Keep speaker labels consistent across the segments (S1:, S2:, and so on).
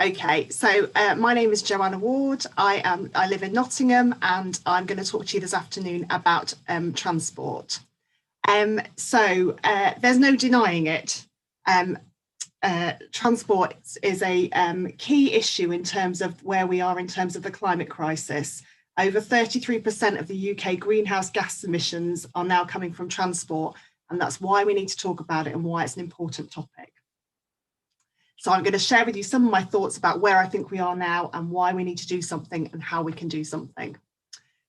S1: Okay, so my name is Joanna Ward. I live in Nottingham, and I'm going to talk to you this afternoon about transport. There's no denying it. Transport is a key issue in terms of where we are in terms of the climate crisis. Over 33% of the UK greenhouse gas emissions are now coming from transport, and that's why we need to talk about it and why it's an important topic. So I'm going to share with you some of my thoughts about where I think we are now and why we need to do something and how we can do something.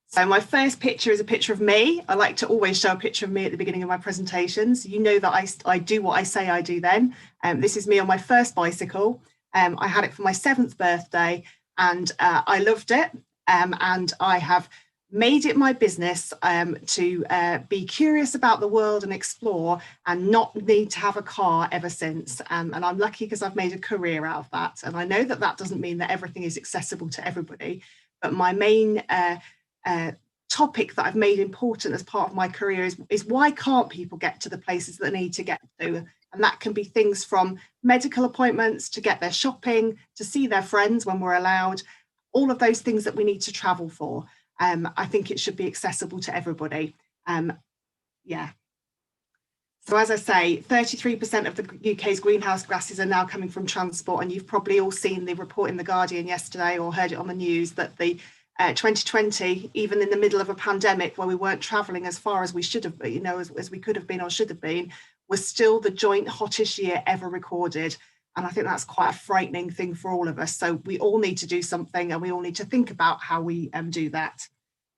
S1: So my first picture is a picture of me. I like to always show a picture of me at the beginning of my presentations. You know that I do what I say I do then. This is me on my first bicycle. I had it for my 7th birthday and I loved it. And I have made it my business to be curious about the world and explore and not need to have a car ever since. And I'm lucky because I've made a career out of that. And I know that that doesn't mean that everything is accessible to everybody, but my main topic that I've made important as part of my career is why can't people get to the places that they need to get to? And that can be things from medical appointments to get their shopping, to see their friends when we're allowed, all of those things that we need to travel for. I think it should be accessible to everybody. Yeah. So as I say, 33% of the UK's greenhouse gases are now coming from transport, and you've probably all seen the report in The Guardian yesterday or heard it on the news that the 2020, even in the middle of a pandemic where we weren't travelling as far as we should have, as we could have been or should have been, was still the joint hottest year ever recorded. And I think that's quite a frightening thing for all of us. So we all need to do something, and we all need to think about how we do that.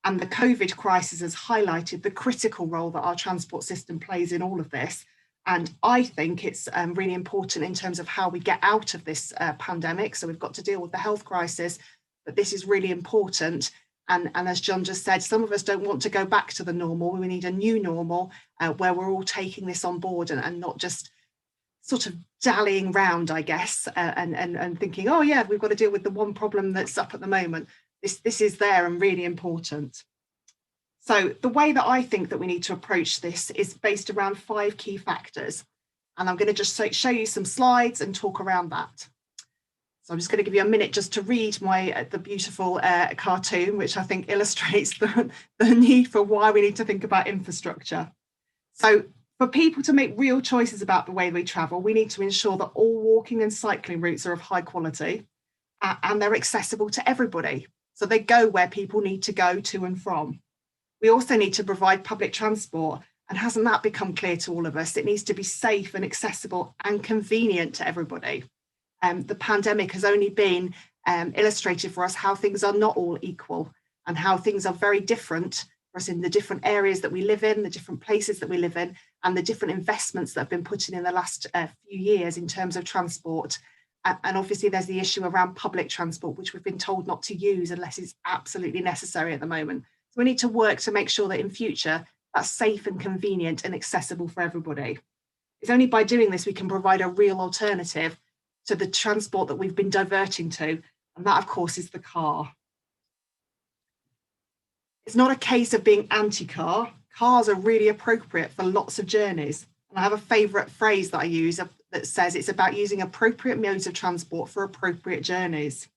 S1: And the COVID crisis has highlighted the critical role that our transport system plays in all of this. And I think it's really important in terms of how we get out of this pandemic. So we've got to deal with the health crisis, but this is really important. And as John just said, some of us don't want to go back to the normal. We need a new normal where we're all taking this on board and not just sort of dallying round, I guess, and thinking, oh yeah, we've got to deal with the one problem that's up at the moment. This is there and really important. So the way that I think that we need to approach this is based around 5 key factors. And I'm going to just show you some slides and talk around that. So I'm just going to give you a minute just to read the beautiful cartoon, which I think illustrates the need for why we need to think about infrastructure. So for people to make real choices about the way we travel, we need to ensure that all walking and cycling routes are of high quality and they're accessible to everybody. So they go where people need to go to and from. We also need to provide public transport. And hasn't that become clear to all of us? It needs to be safe and accessible and convenient to everybody. The pandemic has only been illustrated for us how things are not all equal and how things are very different for us in the different areas that we live in, the different places that we live in, and the different investments that have been put in the last few years in terms of transport. And obviously there's the issue around public transport, which we've been told not to use unless it's absolutely necessary at the moment. So we need to work to make sure that in future that's safe and convenient and accessible for everybody. It's only by doing this we can provide a real alternative to the transport that we've been diverting to, and that of course is the car. It's not a case of being anti-car. Cars are really appropriate for lots of journeys. And I have a favourite phrase that I use that says it's about using appropriate modes of transport for appropriate journeys.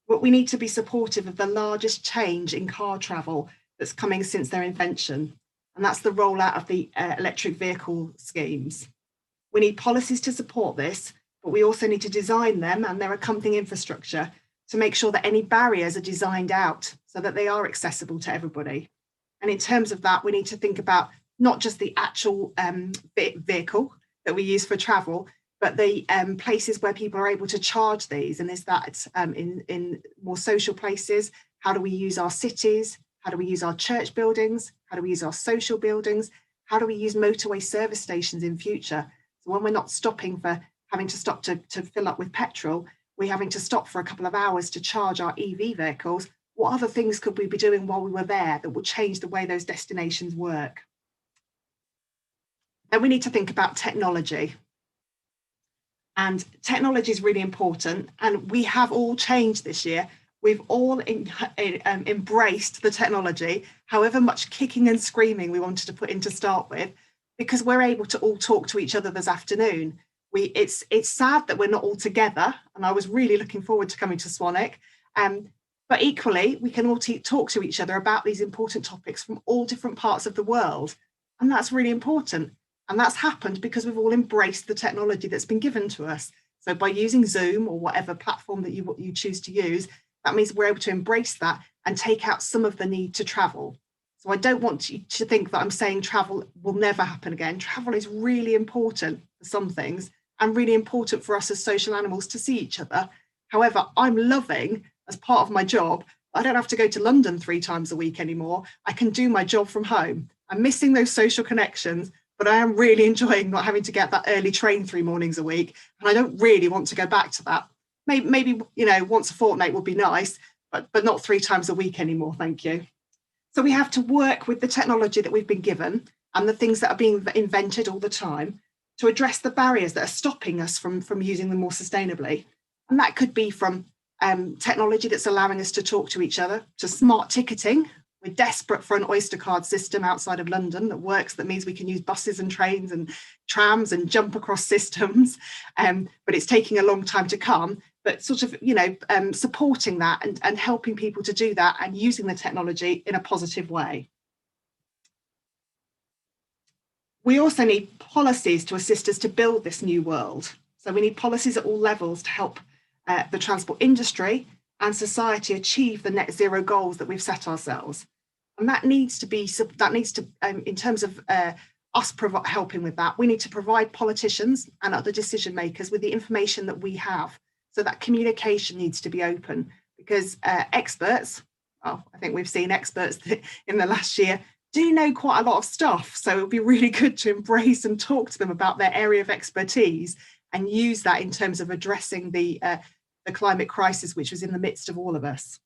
S1: But we need to be supportive of the largest change in car travel that's coming since their invention, and that's the rollout of the electric vehicle schemes. We need policies to support this, but we also need to design them and their accompanying infrastructure to make sure that any barriers are designed out so that they are accessible to everybody. And in terms of that, we need to think about not just the actual vehicle that we use for travel, but the places where people are able to charge these. And is that in more social places? How do we use our cities? How do we use our church buildings? How do we use our social buildings? How do we use motorway service stations in future? So when we're not stopping for having to stop to fill up with petrol, we're having to stop for a couple of hours to charge our EV vehicles. What other things could we be doing while we were there that would change the way those destinations work? Then we need to think about technology. And technology is really important, and we have all changed this year. We've all embraced the technology, however much kicking and screaming we wanted to put in to start with, because we're able to all talk to each other this afternoon. It's sad that we're not all together, and I was really looking forward to coming to Swanwick. But equally, we can all talk to each other about these important topics from all different parts of the world. And that's really important. And that's happened because we've all embraced the technology that's been given to us. So by using Zoom or whatever platform that you choose to use, that means we're able to embrace that and take out some of the need to travel. So I don't want you to think that I'm saying travel will never happen again. Travel is really important for some things and really important for us as social animals to see each other. However, I'm loving, as part of my job, I don't have to go to London 3 times a week anymore. I can do my job from home. I'm missing those social connections, but I am really enjoying not having to get that early train 3 mornings a week. And I don't really want to go back to that. Maybe once a fortnight would be nice, but not 3 times a week anymore, thank you. So we have to work with the technology that we've been given and the things that are being invented all the time to address the barriers that are stopping us from using them more sustainably. And that could be from technology that's allowing us to talk to each other, to smart ticketing. We're desperate for an Oyster card system outside of London that works, that means we can use buses and trains and trams and jump across systems, but it's taking a long time to come. But sort of, supporting that and helping people to do that and using the technology in a positive way. We also need policies to assist us to build this new world. So we need policies at all levels to help the transport industry and society achieve the net zero goals that we've set ourselves. And that needs to, in terms of us helping with that, we need to provide politicians and other decision makers with the information that we have. So that communication needs to be open, because experts, I think we've seen experts in the last year, do know quite a lot of stuff. So it would be really good to embrace and talk to them about their area of expertise and use that in terms of addressing the climate crisis, which was in the midst of all of us.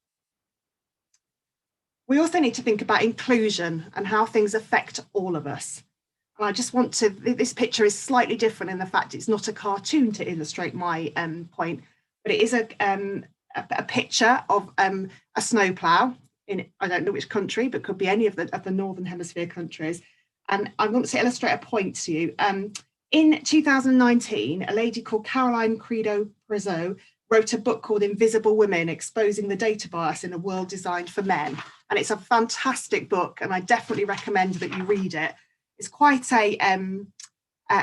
S1: We also need to think about inclusion and how things affect all of us. And I just want to, this picture is slightly different in the fact it's not a cartoon to illustrate my point, but it is a picture of a snowplow in, I don't know which country, but could be any of the Northern Hemisphere countries. And I want to illustrate a point to you. In 2019, a lady called Caroline Credo-Prezzo wrote a book called Invisible Women, Exposing the Data Bias in a World Designed for Men. And it's a fantastic book, and I definitely recommend that you read it. It's quite a,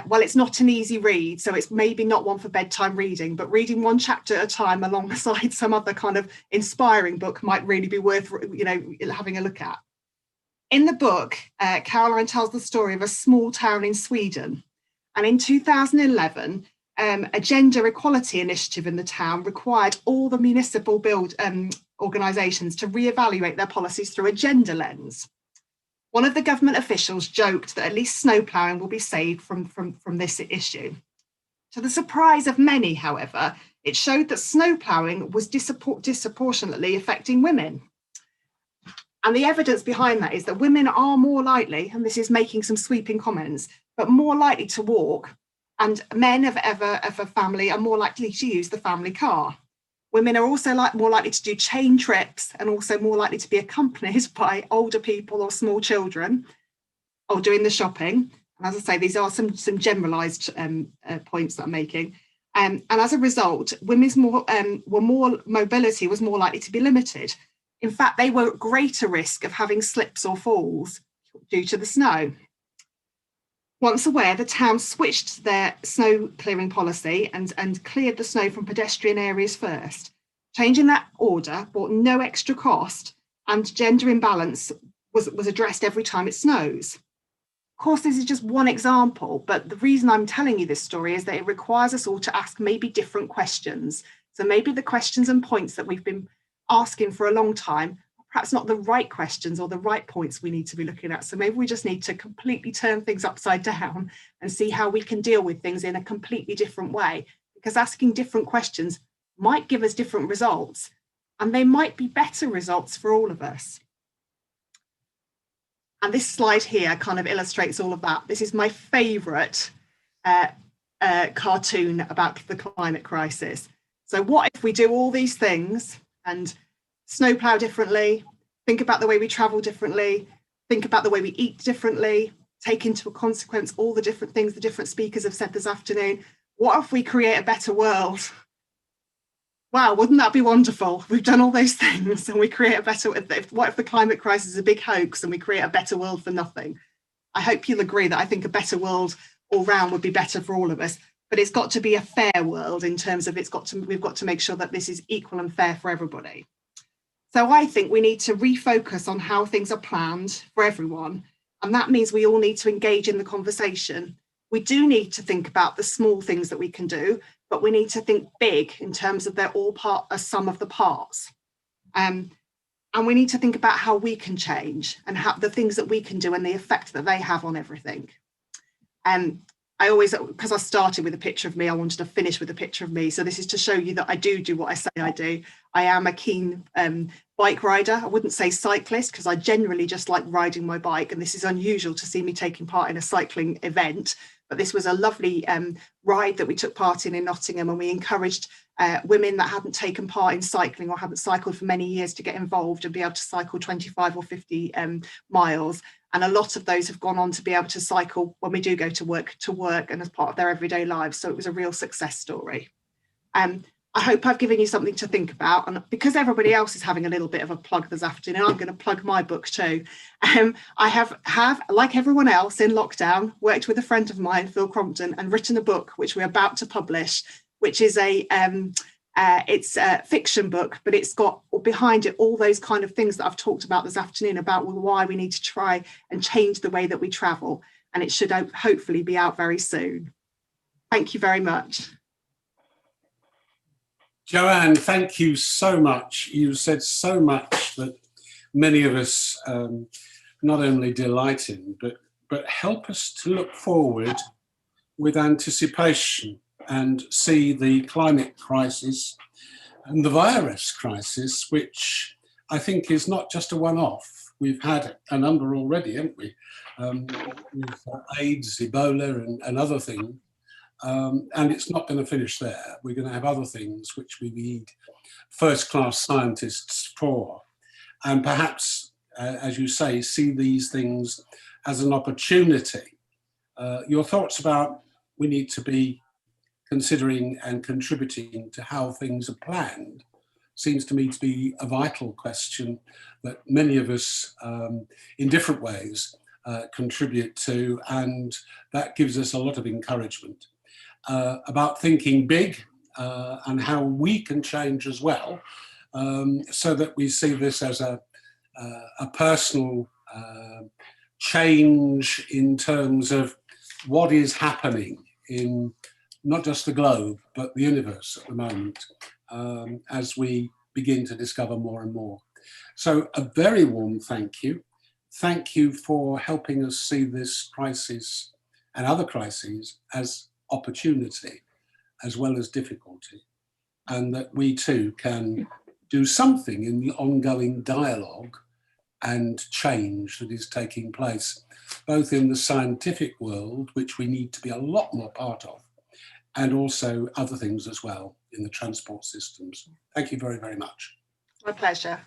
S1: well, it's not an easy read, so it's maybe not one for bedtime reading, but reading one chapter at a time alongside some other kind of inspiring book might really be worth, having a look at. In the book, Caroline tells the story of a small town in Sweden. And in 2011, a gender equality initiative in the town required all the municipal organisations to reevaluate their policies through a gender lens. One of the government officials joked that at least snowploughing will be saved from this issue. To the surprise of many, however, it showed that snowploughing was disproportionately affecting women. And the evidence behind that is that women are more likely, and this is making some sweeping comments, but more likely to walk, and men of a family are more likely to use the family car. Women are also more likely to do chain trips and also more likely to be accompanied by older people or small children or doing the shopping. And as I say, these are some generalised points that I'm making. And as a result, women's mobility was more likely to be limited. In fact, they were at greater risk of having slips or falls due to the snow. Once aware, the town switched their snow clearing policy and cleared the snow from pedestrian areas first. Changing that order brought no extra cost, and gender imbalance was addressed every time it snows. Of course, this is just one example, but the reason I'm telling you this story is that it requires us all to ask maybe different questions. So maybe the questions and points that we've been asking for a long time, perhaps not the right questions or the right points we need to be looking at. So maybe we just need to completely turn things upside down and see how we can deal with things in a completely different way, because asking different questions might give us different results, and they might be better results for all of us. And this slide here kind of illustrates all of that. This is my favourite cartoon about the climate crisis. So what if we do all these things and snowplow differently, think about the way we travel differently, think about the way we eat differently, take into consequence all the different things the different speakers have said this afternoon. What if we create a better world? Wow, wouldn't that be wonderful? We've done all those things and we create a better, what if the climate crisis is a big hoax and we create a better world for nothing? I hope you'll agree that I think a better world all round would be better for all of us, but it's got to be a fair world in terms of we've got to make sure that this is equal and fair for everybody. So I think we need to refocus on how things are planned for everyone. And that means we all need to engage in the conversation. We do need to think about the small things that we can do, but we need to think big in terms of they're all part a sum of the parts. And we need to think about how we can change and how the things that we can do and the effect that they have on everything. I always, because I started with a picture of me, I wanted to finish with a picture of me. So this is to show you that I do what I say I do. I am a keen bike rider. I wouldn't say cyclist because I generally just like riding my bike. And this is unusual to see me taking part in a cycling event. But this was a lovely ride that we took part in Nottingham, and we encouraged women that hadn't taken part in cycling or hadn't cycled for many years to get involved and be able to cycle 25 or 50 miles. And a lot of those have gone on to be able to cycle when we do go to work and as part of their everyday lives. So it was a real success story. I hope I've given you something to think about. And because everybody else is having a little bit of a plug this afternoon, I'm going to plug my book too. I have, like everyone else in lockdown, worked with a friend of mine, Phil Crompton, and written a book, which we're about to publish, which is it's a fiction book, but it's got behind it all those kind of things that I've talked about this afternoon about why we need to try and change the way that we travel. And it should hopefully be out very soon. Thank you very much.
S2: Joanne, thank you so much. You said so much that many of us not only delight in, but help us to look forward with anticipation and see the climate crisis and the virus crisis, which I think is not just a one-off. We've had a number already, haven't we? With AIDS, Ebola and other things. And it's not going to finish there. We're going to have other things which we need first-class scientists for. And perhaps, as you say, see these things as an opportunity. Your thoughts about we need to be considering and contributing to how things are planned seems to me to be a vital question that many of us in different ways contribute to, and that gives us a lot of encouragement about thinking big and how we can change as well, so that we see this as a personal change in terms of what is happening in not just the globe, but the universe at the moment, as we begin to discover more and more. So a very warm thank you. Thank you for helping us see this crisis and other crises as opportunity as well as difficulty, and that we too can do something in the ongoing dialogue and change that is taking place, both in the scientific world, which we need to be a lot more part of, and also other things as well in the transport systems. Thank you very, very much.
S1: My pleasure.